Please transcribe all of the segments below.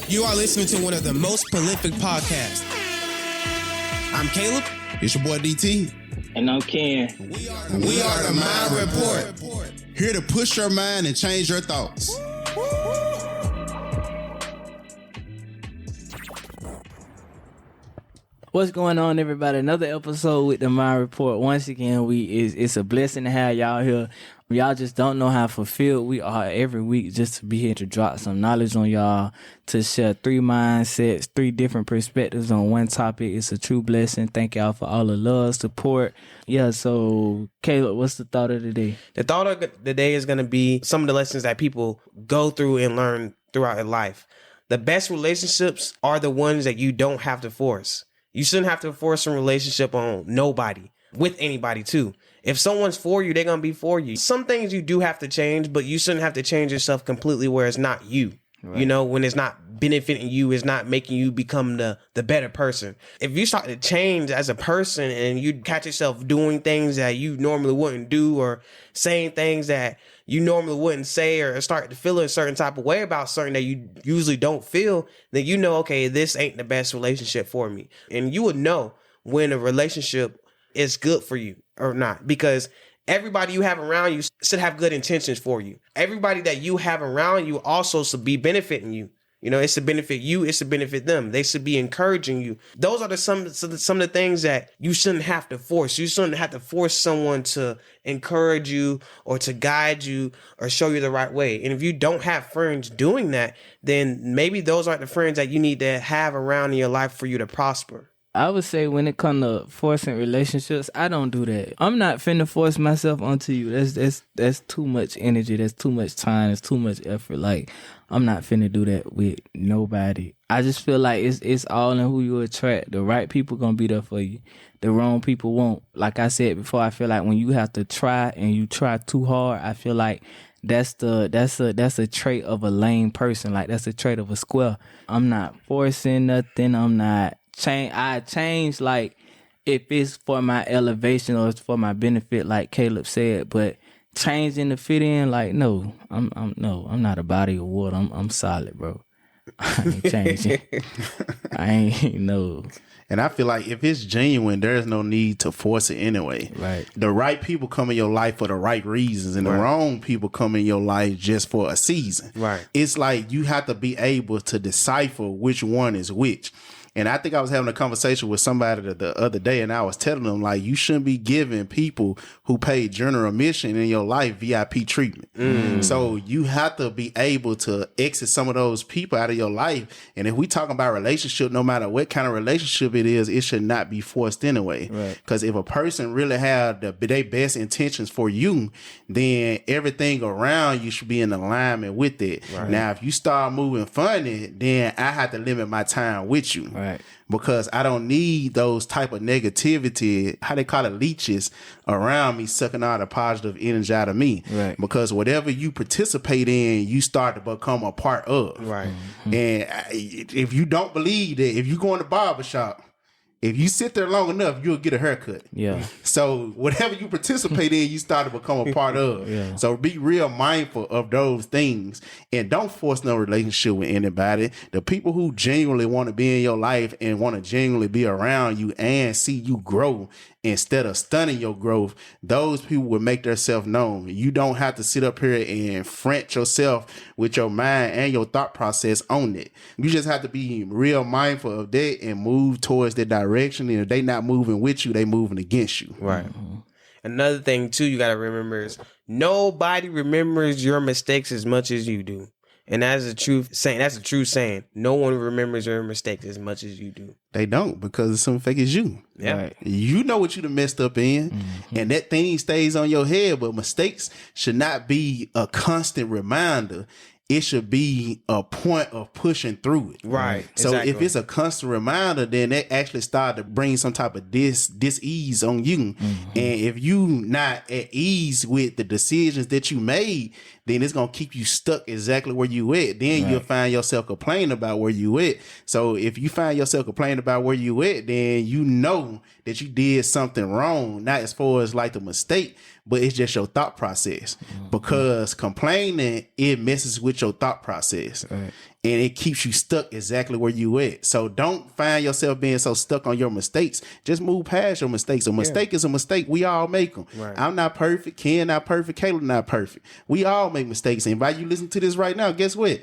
You are listening to one of the most prolific podcasts. I'm Caleb. It's your boy DT. And I'm Ken. We are the Mind Report. Here to push your mind and change your thoughts. What's going on, everybody? Another episode with the Mind Report. Once again, it's a blessing to have y'all here. Y'all just don't know how fulfilled we are every week just to be here to drop some knowledge on y'all, to share 3 mindsets, 3 different perspectives on one topic. It's a true blessing. Thank y'all for all the love, support. Yeah, so Caleb, what's the thought of the day? The thought of the day is going to be some of the lessons that people go through and learn throughout their life. The best relationships are the ones that you don't have to force. You shouldn't have to force a relationship on nobody, with anybody too. If someone's for you, they're going to be for you. Some things you do have to change, but you shouldn't have to change yourself completely where it's not you. Right. You know, when it's not benefiting you, it's not making you become the better person. If you start to change as a person and you catch yourself doing things that you normally wouldn't do or saying things that you normally wouldn't say or start to feel a certain type of way about something that you usually don't feel, then you know, okay, this ain't the best relationship for me. And you would know when a relationship is good for you or not, because everybody you have around you should have good intentions for you. Everybody that you have around you also should be benefiting you. You know, it's to benefit you. It's to benefit them. They should be encouraging you. Those are some of the things that you shouldn't have to force. You shouldn't have to force someone to encourage you or to guide you or show you the right way. And if you don't have friends doing that, then maybe those aren't the friends that you need to have around in your life for you to prosper. I would say when it comes to forcing relationships, I don't do that. I'm not finna force myself onto you. That's too much energy. That's too much time. It's too much effort. Like, I'm not finna do that with nobody. I just feel like it's all in who you attract. The right people gonna be there for you. The wrong people won't. Like I said before, I feel like when you have to try and you try too hard, I feel like that's a trait of a lame person. Like, that's a trait of a square. I'm not forcing nothing. I'm not I change, like, if it's for my elevation or it's for my benefit, like Caleb said, but changing to fit in, like, no, I'm not a body of water. I'm solid, bro. I ain't changing. I ain't no. And I feel like if it's genuine, there's no need to force it anyway. Right. The right people come in your life for the right reasons, and the wrong people come in your life just for a season. Right. It's like you have to be able to decipher which one is which. And I think I was having a conversation with somebody the other day, and I was telling them, like, you shouldn't be giving people who pay general admission in your life VIP treatment. So you have to be able to exit some of those people out of your life. And if we talking about relationship, no matter what kind of relationship it is, it should not be forced anyway. Because if a person really have their best intentions for you, then everything around you should be in alignment with it. Now, if you start moving funny, then I have to limit my time with you. Because I don't need those type of negativity, how they call it, leeches around me, sucking all the positive energy out of me. Because whatever you participate in, you start to become a part of. And if you don't believe that, if you go in the barbershop, if you sit there long enough, you'll get a haircut. So whatever you participate in, you start to become a part of. So be real mindful of those things, and don't force no relationship with anybody. The people who genuinely want to be in your life and want to genuinely be around you and see you grow instead of stunning your growth, those people will make themselves known. You don't have to sit up here and front yourself with your mind and your thought process on it. You just have to be real mindful of that and move towards that direction. And if they not moving with you, they moving against you. Another thing too you got to remember is nobody remembers your mistakes as much as you do. And that's a true saying. That's a true saying. No one remembers your mistakes as much as you do. They don't, because it's some fake as you. You know what you done messed up in, and that thing stays on your head. But mistakes should not be a constant reminder. It should be a point of pushing through it. So if it's a constant reminder, then that actually start to bring some type of dis-ease on you. And if you not at ease with the decisions that you made, then it's going to keep you stuck exactly where you at. Then you'll find yourself complaining about where you at. So if you find yourself complaining about where you at, then you know that you did something wrong, not as far as like the mistake, but it's just your thought process. Because complaining, it messes with your thought process. And it keeps you stuck exactly where you at. So don't find yourself being so stuck on your mistakes. Just move past your mistakes. A mistake is a mistake. We all make them. Right. I'm not perfect. Ken not perfect. Caleb not perfect. We all make mistakes. And by you listen to this right now, guess what?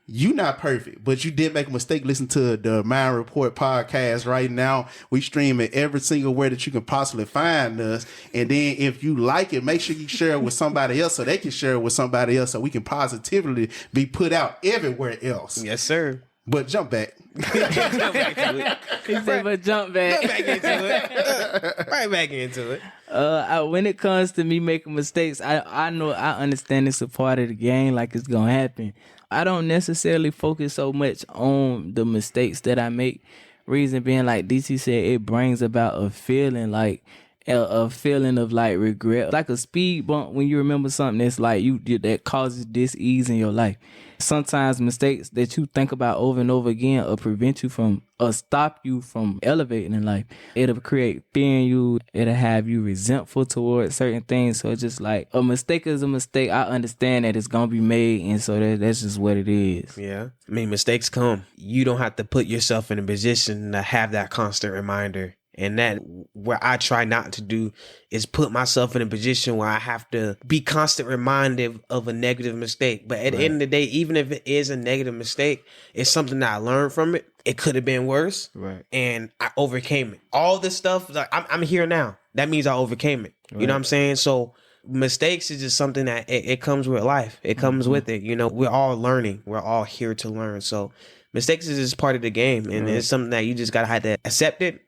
You not perfect, but you did make a mistake. Listen to the Mind Report podcast right now. We stream it every single way that you can possibly find us. And then if you like it, make sure you share it with somebody else so they can share it with somebody else so we can positively be put out everywhere else. Yes, sir. But jump back. Jump back to it. He said, but jump back. Jump back into it. Right back into it. When it comes to me making mistakes, I know, I understand it's a part of the game, like it's gonna happen. I don't necessarily focus so much on the mistakes that I make. Reason being, like DC said, it brings about a feeling like a feeling of like regret, like a speed bump when you remember something that's like you that causes dis-ease in your life. Sometimes mistakes that you think about over and over again will prevent you from or stop you from elevating in life. It'll create fear in you. It'll have you resentful towards certain things. So it's just like a mistake is a mistake. I understand that it's gonna be made, and so that's just what it is. Yeah, I mean, mistakes come. You don't have to put yourself in a position to have that constant reminder. And that where I try not to do is put myself in a position where I have to be constant reminded of a negative mistake. But at the end of the day, even if it is a negative mistake, it's something that I learned from it. It could have been worse. Right. And I overcame it. All this stuff, like I'm here now. That means I overcame it. Right. You know what I'm saying? So mistakes is just something that it comes with life. It comes with it. You know, we're all learning. We're all here to learn. So mistakes is just part of the game. And it's something that you just got to have to accept it.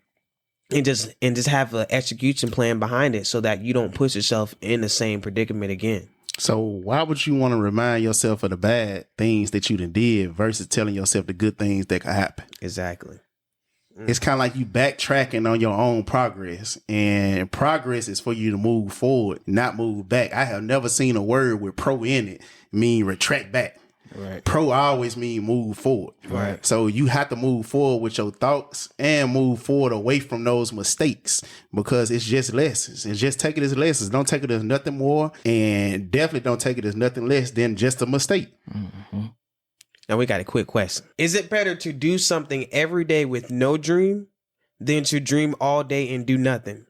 And just have an execution plan behind it so that you don't push yourself in the same predicament again. So why would you want to remind yourself of the bad things that you done did versus telling yourself the good things that could happen? Exactly. It's kind of like you backtracking on your own progress, and progress is for you to move forward, not move back. I have never seen a word with pro in it mean retract back. Right. Pro always mean move forward. Right. So you have to move forward with your thoughts and move forward away from those mistakes because it's just lessons. And just take it as lessons. Don't take it as nothing more, and definitely don't take it as nothing less than just a mistake. Mm-hmm. Now we got a quick question. Is it better to do something every day with no dream than to dream all day and do nothing?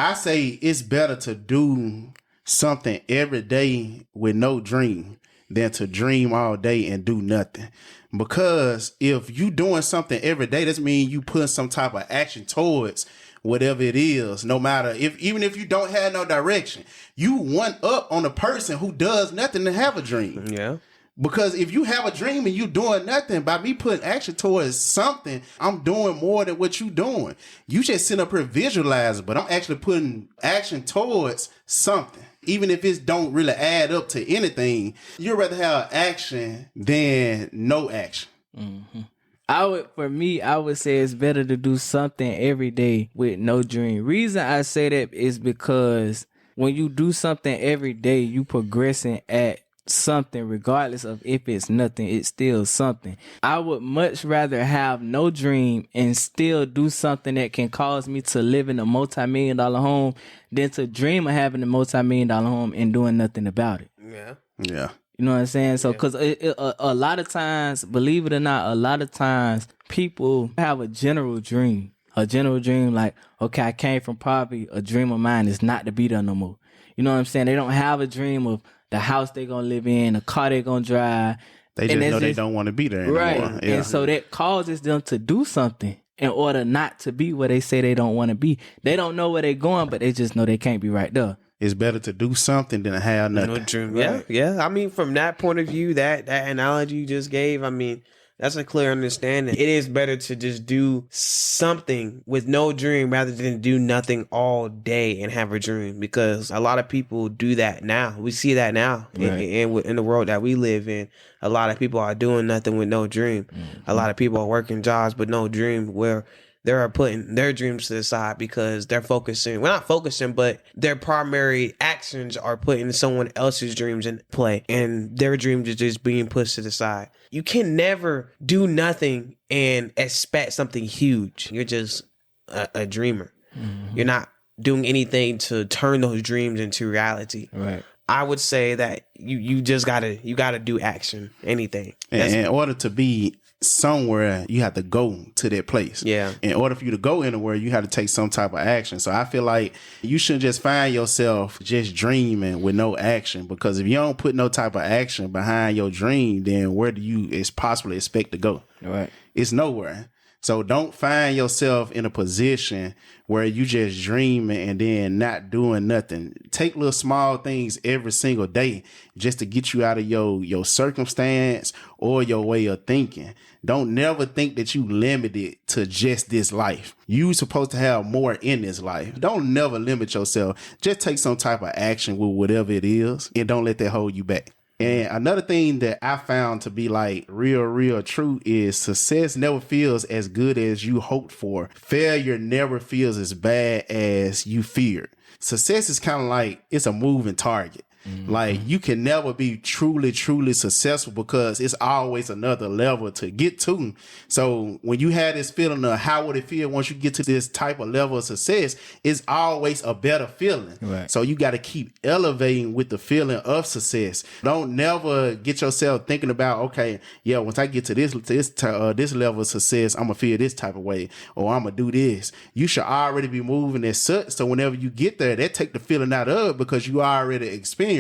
I say it's better to do something every day with no dream than to dream all day and do nothing. Because if you doing something every day, that means you put some type of action towards whatever it is, no matter even if you don't have no direction. You one up on a person who does nothing to have a dream. Yeah. Because if you have a dream and you doing nothing, by me putting action towards something, I'm doing more than what you doing. You just sit up here visualizing, but I'm actually putting action towards something. Even if it don't really add up to anything, you'd rather have action than no action. Mm-hmm. I would say it's better to do something every day with no dream. Reason I say that is because when you do something every day, you progressing at something, regardless of if it's nothing, it's still something. I would much rather have no dream and still do something that can cause me to live in a multi-million-dollar home than to dream of having a multi-million-dollar home and doing nothing about it. Yeah. Yeah. You know what I'm saying? So, because a lot of times, believe it or not, a lot of times people have a general dream. A general dream like, okay, I came from poverty. A dream of mine is not to be there no more. You know what I'm saying? They don't have a dream of the house they're going to live in, the car they're going to drive. They just know they don't want to be there anymore. Right. Yeah. And so that causes them to do something in order not to be where they say they don't want to be. They don't know where they're going, but they just know they can't be right there. It's better to do something than to have nothing. No dream. Yeah, yeah. I mean, from that point of view, that analogy you just gave, I mean, that's a clear understanding. It is better to just do something with no dream rather than do nothing all day and have a dream, because a lot of people do that now. We see that now in the world that we live in. A lot of people are doing nothing with no dream. Mm-hmm. A lot of people are working jobs but no dream, where they are putting their dreams to the side because they're focusing. Well, not focusing, but their primary actions are putting someone else's dreams in play, and their dreams are just being pushed to the side. You can never do nothing and expect something huge. You're just a dreamer. Mm-hmm. You're not doing anything to turn those dreams into reality. Right. I would say that you just gotta do action, anything. And in order to be somewhere, you have to go to that place. Yeah. In order for you to go anywhere, you have to take some type of action. So I feel like you shouldn't just find yourself just dreaming with no action, because if you don't put no type of action behind your dream, then where do you possibly expect to go? Right. It's nowhere. So don't find yourself in a position where you just dreaming and then not doing nothing. Take little small things every single day just to get you out of your circumstance or your way of thinking. Don't never think that you limited to just this life. You supposed to have more in this life. Don't never limit yourself. Just take some type of action with whatever it is and don't let that hold you back. And another thing that I found to be like real true is success never feels as good as you hoped for. Failure never feels as bad as you feared. Success is kind of like it's a moving target. Like you can never be truly successful because it's always another level to get to. So when you have this feeling of how would it feel once you get to this type of level of success, it's always a better feeling. Right. So you got to keep elevating with the feeling of success. Don't never get yourself thinking about, okay, yeah, once I get to this level of success, I'm gonna feel this type of way, or I'm gonna do this. You should already be moving as such. So whenever you get there, that take the feeling out of it because you already experienced it.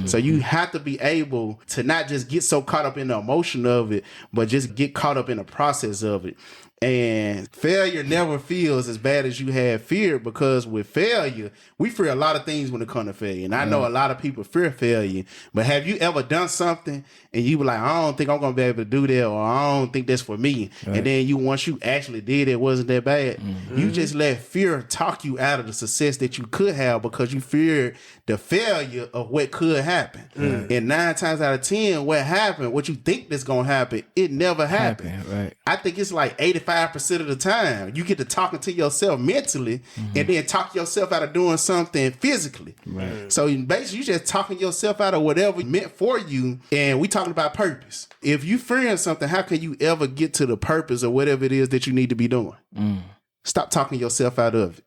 So you have to be able to not just get so caught up in the emotion of it, but just get caught up in the process of it. And failure never feels as bad as you have feared, because with failure, we fear a lot of things when it comes to failure. And I know a lot of people fear failure, but have you ever done something and you were like, I don't think I'm going to be able to do that, or I don't think that's for me. Right. And then once you actually did it, wasn't that bad. You just let fear talk you out of the success that you could have because you feared the failure of what could happen. And 9 times out of 10, what you think that's going to happen, it never happened. Right. I think it's like 85% of the time you get to talking to yourself mentally and then talk yourself out of doing something physically. Right. So basically you just talking yourself out of whatever meant for you. And we talking about purpose. If you fearing something, how can you ever get to the purpose or whatever it is that you need to be doing? Stop talking yourself out of it.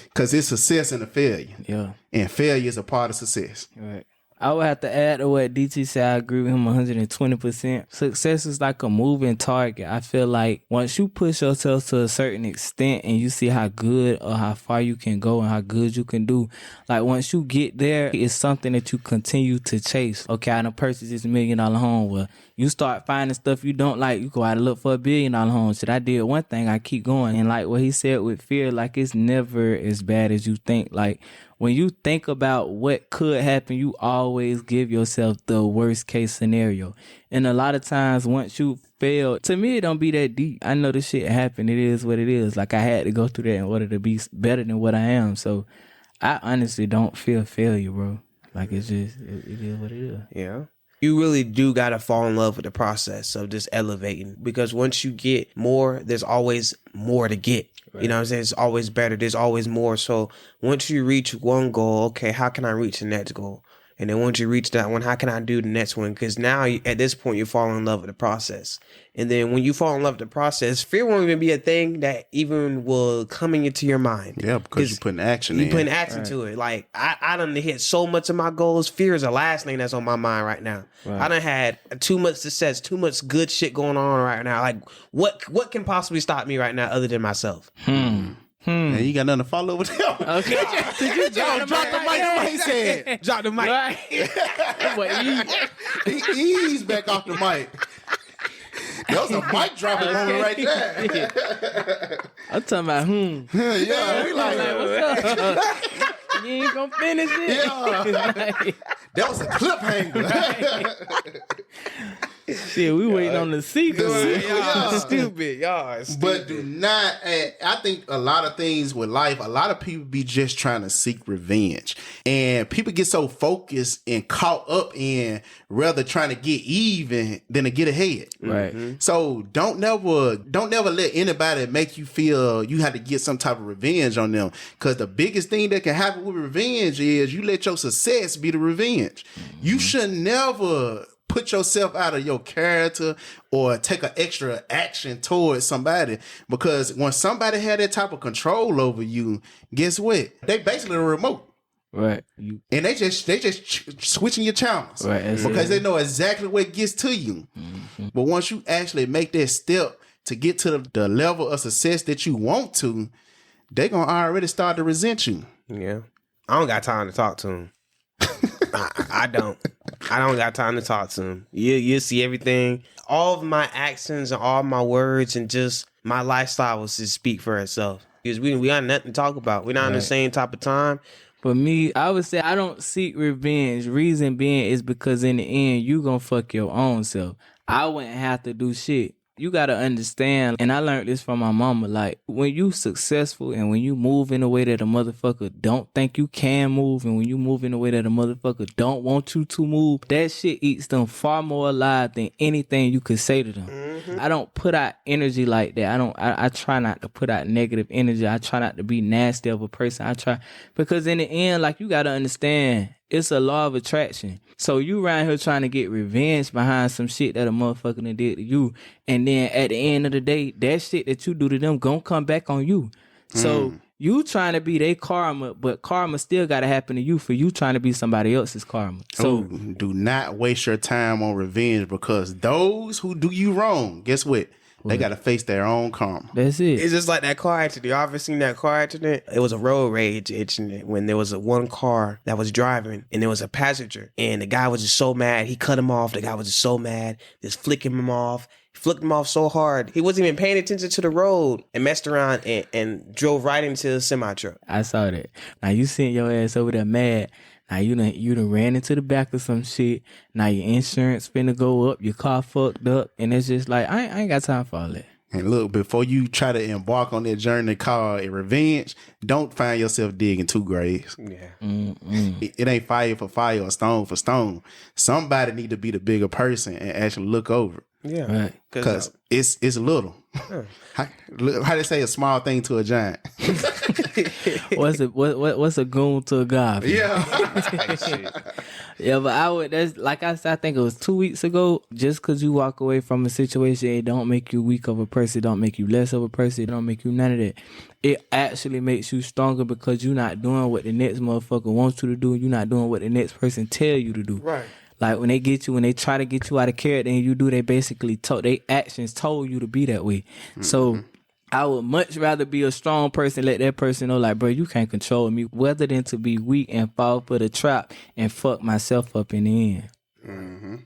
Because it's success and a failure. Yeah. And failure is a part of success. Right. I would have to add to what DT said. I agree with him 120%. Success is like a moving target. I feel like once you push yourself to a certain extent and you see how good or how far you can go and how good you can do, like once you get there, it's something that you continue to chase. Okay, I done purchased this $1 million home. Well, you start finding stuff you don't like, you go out and look for $1 billion home. Shit, I did one thing, I keep going. And like what he said with fear, like it's never as bad as you think. Like when you think about what could happen, you always give yourself the worst case scenario. And a lot of times once you fail, to me, it don't be that deep. I know this shit happened. It is what it is. Like I had to go through that in order to be better than what I am. So I honestly don't feel failure, bro. Like it's just, it is what it is. Yeah. You really do got to fall in love with the process of just elevating, because once you get more, there's always more to get. Right. You know what I'm saying? It's always better. There's always more. So once you reach one goal, okay, how can I reach the next goal? And then once you reach that one, how can I do the next one? Because now at this point, you fall in love with the process. And then when you fall in love with the process, fear won't even be a thing that even will coming into your mind. Yeah, because you're putting action in. You're putting action to it. Like, I done hit so much of my goals. Fear is the last thing that's on my mind right now. Right. I done had too much success, too much good shit going on right now. Like, what can possibly stop me right now other than myself? And you got nothing to follow with him. Okay. Drop the mic. What he said. Drop the mic. Right. He eased back off the mic. That was a mic dropping moment right there. I'm talking about Yeah, we like what's up? You ain't gonna finish it. Yeah. That was a cliffhanger. Shit, we waiting on the sequel. Y'all stupid. But do not, I think a lot of things with life, a lot of people be just trying to seek revenge. And people get so focused and caught up in rather trying to get even than to get ahead. Right. So don't never let anybody make you feel you have to get some type of revenge on them. Because the biggest thing that can happen with revenge is you let your success be the revenge. You should never put yourself out of your character or take an extra action towards somebody. Because when somebody had that type of control over you, guess what? They basically a remote. Right. And they just switching your channels. Right. Because they know exactly what gets to you. Mm-hmm. But once you actually make that step to get to the level of success that you want to, they gonna already start to resent you. Yeah. I don't got time to talk to them. I don't got time to talk to them. You'll see everything. All of my actions and all my words and just my lifestyle will just speak for itself. Because we got nothing to talk about. We're not on the same type of time. For me, I would say I don't seek revenge. Reason being is because in the end, you gonna fuck your own self. I wouldn't have to do shit. You gotta understand, and I learned this from my mama, like, when you successful and when you move in a way that a motherfucker don't think you can move, and when you move in a way that a motherfucker don't want you to move, that shit eats them far more alive than anything you could say to them. Mm-hmm. I don't put out energy like that. I try not to put out negative energy. I try not to be nasty of a person. Because in the end, like, you gotta understand, it's a law of attraction. So you around here trying to get revenge behind some shit that a motherfucker done did to you. And then at the end of the day, that shit that you do to them gonna come back on you. So you trying to be their karma, but karma still gotta happen to you for you trying to be somebody else's karma. So do not waste your time on revenge, because those who do you wrong, guess what? They got to face their own karma. That's it. It's just like that car accident. Y'all ever seen that car accident? It was a road rage incident when there was one car that was driving and there was a passenger. And the guy was just so mad. He cut him off. The guy was just so mad. Just flicking him off. Flicked him off so hard. He wasn't even paying attention to the road and messed around and drove right into a semi-truck. I saw that. Now you sent your ass over there mad. Now you done ran into the back of some shit. Now your insurance finna go up. Your car fucked up. And it's just like, I ain't got time for all that. And look, before you try to embark on that journey called a revenge, don't find yourself digging two graves. Yeah. It ain't fire for fire or stone for stone. Somebody need to be the bigger person and actually look over it. Yeah. Right. Because it's little. Huh. How they say a small thing to a giant? What's a goon to a god? Yeah. Yeah, but that's like I said, I think it was 2 weeks ago. Just because you walk away from a situation, it don't make you weak of a person. It don't make you less of a person. It don't make you none of that. It actually makes you stronger because you're not doing what the next motherfucker wants you to do. You're not doing what the next person tell you to do. Right. Like when they try to get you out of character and you do, they basically they actions told you to be that way. Mm-hmm. So I would much rather be a strong person, let that person know, like, bro, you can't control me, rather than to be weak and fall for the trap and fuck myself up in the end. Mm-hmm.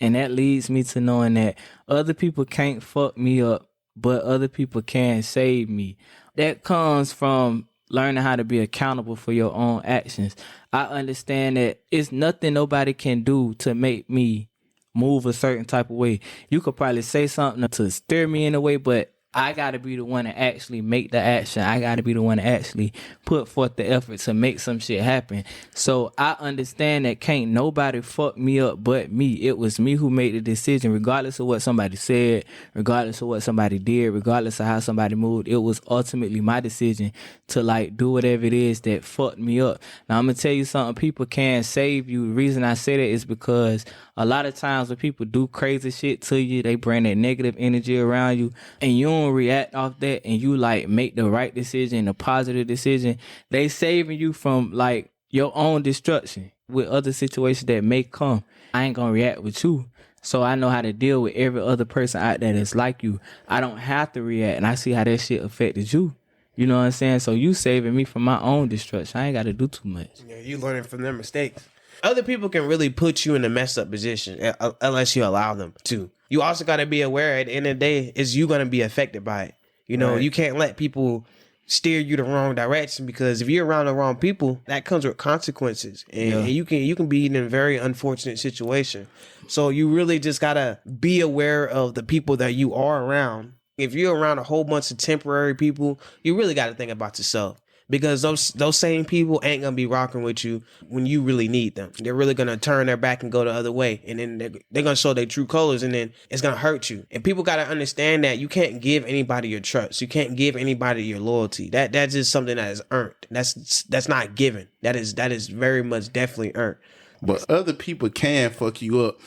And that leads me to knowing that other people can't fuck me up, but other people can save me. That comes from learning how to be accountable for your own actions. I understand that it's nothing nobody can do to make me move a certain type of way. You could probably say something to steer me in a way, but I got to be the one to actually make the action. I got to be the one to actually put forth the effort to make some shit happen. So I understand that can't nobody fuck me up but me. It was me who made the decision, regardless of what somebody said, regardless of what somebody did, regardless of how somebody moved. It was ultimately my decision to like do whatever it is that fucked me up. Now I'm going to tell you something. People can save you. The reason I say that is because a lot of times when people do crazy shit to you, they bring that negative energy around you and you don't react off that and you like make the right decision, a positive decision. They saving you from like your own destruction with other situations that may come. I ain't gonna react with you. So I know how to deal with every other person out there that's like you. I don't have to react, and I see how that shit affected you. You know what I'm saying? So you saving me from my own destruction. I ain't got to do too much. Yeah, you learning from their mistakes. Other people can really put you in a messed up position unless you allow them to. You also got to be aware at the end of the day, is you going to be affected by it. You know, right. You can't let people steer you the wrong direction, because if you're around the wrong people, that comes with consequences. And you can be in a very unfortunate situation. So you really just got to be aware of the people that you are around. If you're around a whole bunch of temporary people, you really got to think about yourself. Because those same people ain't going to be rocking with you when you really need them. They're really going to turn their back and go the other way. And then they're going to show their true colors, and then it's going to hurt you. And people got to understand that you can't give anybody your trust. You can't give anybody your loyalty. That's just something that is earned. That's not given. That is very much definitely earned. But other people can fuck you up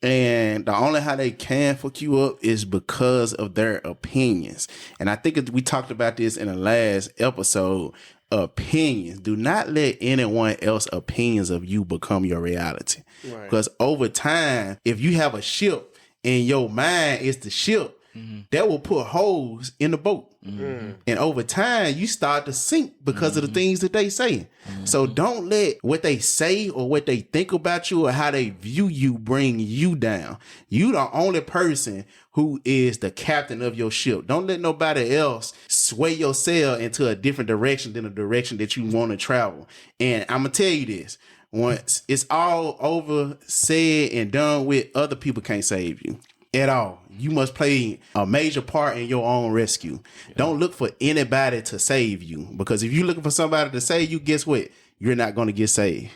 And the only how they can fuck you up is because of their opinions. And I think we talked about this in the last episode. Opinions. Do not let anyone else's opinions of you become your reality. Right. Because over time, if you have a ship and your mind is the ship, that will put holes in the boat. And over time, you start to sink because of the things that they say. So don't let what they say or what they think about you or how they view you bring you down. You the only person who is the captain of your ship. Don't let nobody else sway your sail into a different direction than the direction that you want to travel. And I'm going to tell you this. Once it's all over, said and done with, other people can't save you at all. You must play a major part in your own rescue. Yeah. Don't look for anybody to save you, because if you're looking for somebody to save you, guess what? You're not going to get saved.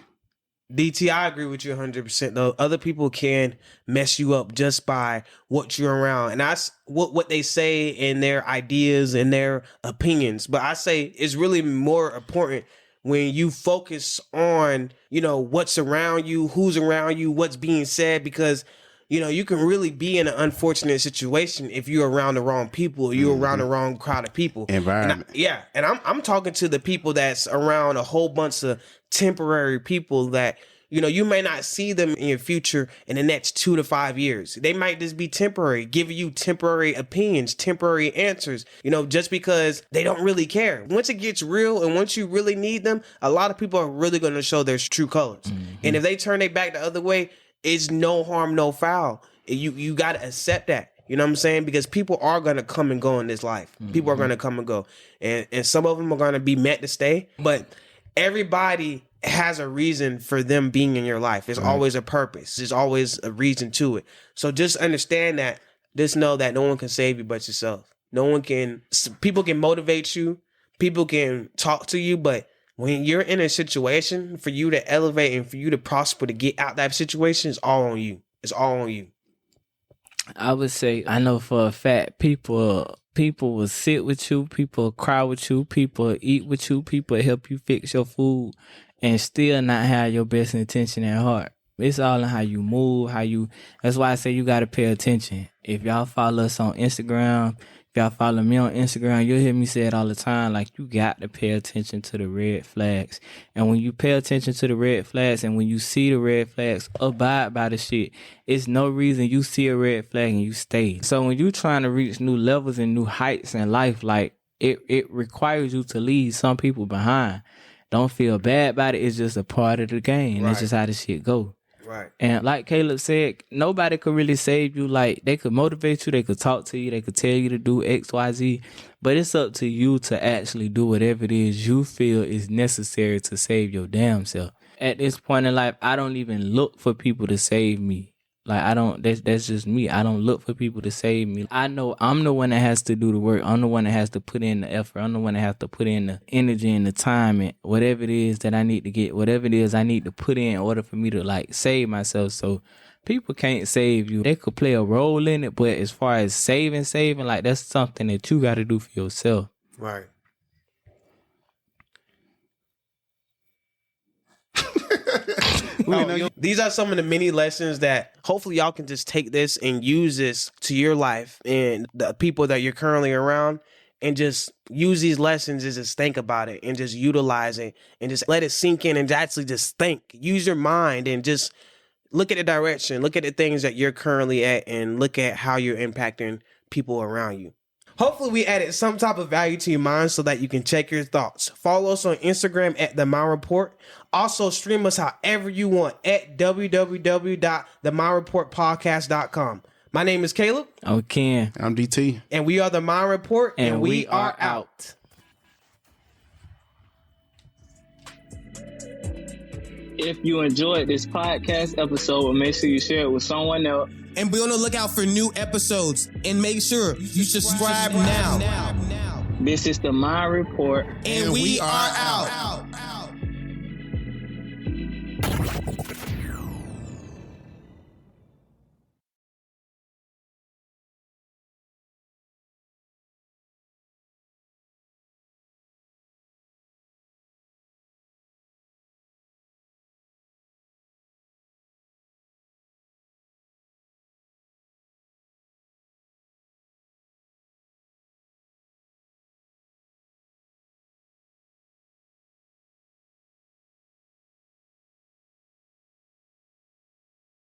DT, I agree with you 100%. Though other people can mess you up just by what you're around, and that's what they say and their ideas and their opinions. But I say it's really more important when you focus on, what's around you, who's around you, what's being said, because you can really be in an unfortunate situation if you're around the wrong people, or you're around the wrong crowd of people. Environment. And I'm talking to the people that's around a whole bunch of temporary people that, you may not see them in your future in the next 2 to 5 years. They might just be temporary, giving you temporary opinions, temporary answers, just because they don't really care. Once it gets real and once you really need them, a lot of people are really going to show their true colors. And if they turn their back the other way, it's no harm, no foul. You got to accept that. You know what I'm saying? Because people are going to come and go in this life. People are going to come and go. And some of them are going to be meant to stay. But everybody has a reason for them being in your life. There's always a purpose. There's always a reason to it. So just understand that. Just know that no one can save you but yourself. People can motivate you. People can talk to you, but when you're in a situation, for you to elevate and for you to prosper, to get out that situation, it's all on you. It's all on you. I would say, I know for a fact, people will sit with you, people will cry with you, people will eat with you, people will help you fix your food and still not have your best intention at heart. It's all in how you move, that's why I say you got to pay attention. If y'all follow us on Instagram, if y'all follow me on Instagram, you'll hear me say it all the time. Like, you got to pay attention to the red flags. And when you pay attention to the red flags and when you see the red flags, abide by the shit. It's no reason you see a red flag and you stay. So when you trying to reach new levels and new heights in life, like, it requires you to leave some people behind. Don't feel bad about it. It's just a part of the game. Right. That's just how the shit go. Right. And like Caleb said, nobody could really save you. Like, they could motivate you, they could talk to you, they could tell you to do X, Y, Z, but it's up to you to actually do whatever it is you feel is necessary to save your damn self. At this point in life, I don't even look for people to save me. Like, that's just me. I don't look for people to save me. I know I'm the one that has to do the work. I'm the one that has to put in the effort. I'm the one that has to put in the energy and the time and whatever it is that I need to get, whatever it is I need to put in order for me to, like, save myself. So people can't save you. They could play a role in it, but as far as saving, like, that's something that you got to do for yourself. Right. These are some of the many lessons that hopefully y'all can just take this and use this to your life and the people that you're currently around, and just use these lessons and just think about it and just utilize it and just let it sink in and actually just think. Use your mind and just look at the direction, look at the things that you're currently at, and look at how you're impacting people around you. Hopefully we added some type of value to your mind so that you can check your thoughts. Follow us on Instagram at The Mind Report. Also stream us however you want at www.themindreportpodcast.com. My name is Caleb. I'm Ken. I'm DT. And we are The Mind Report, and we are out. If you enjoyed this podcast episode, make sure you share it with someone else. And be on the lookout for new episodes. And make sure you subscribe now. This is The Mind Report. And we are out.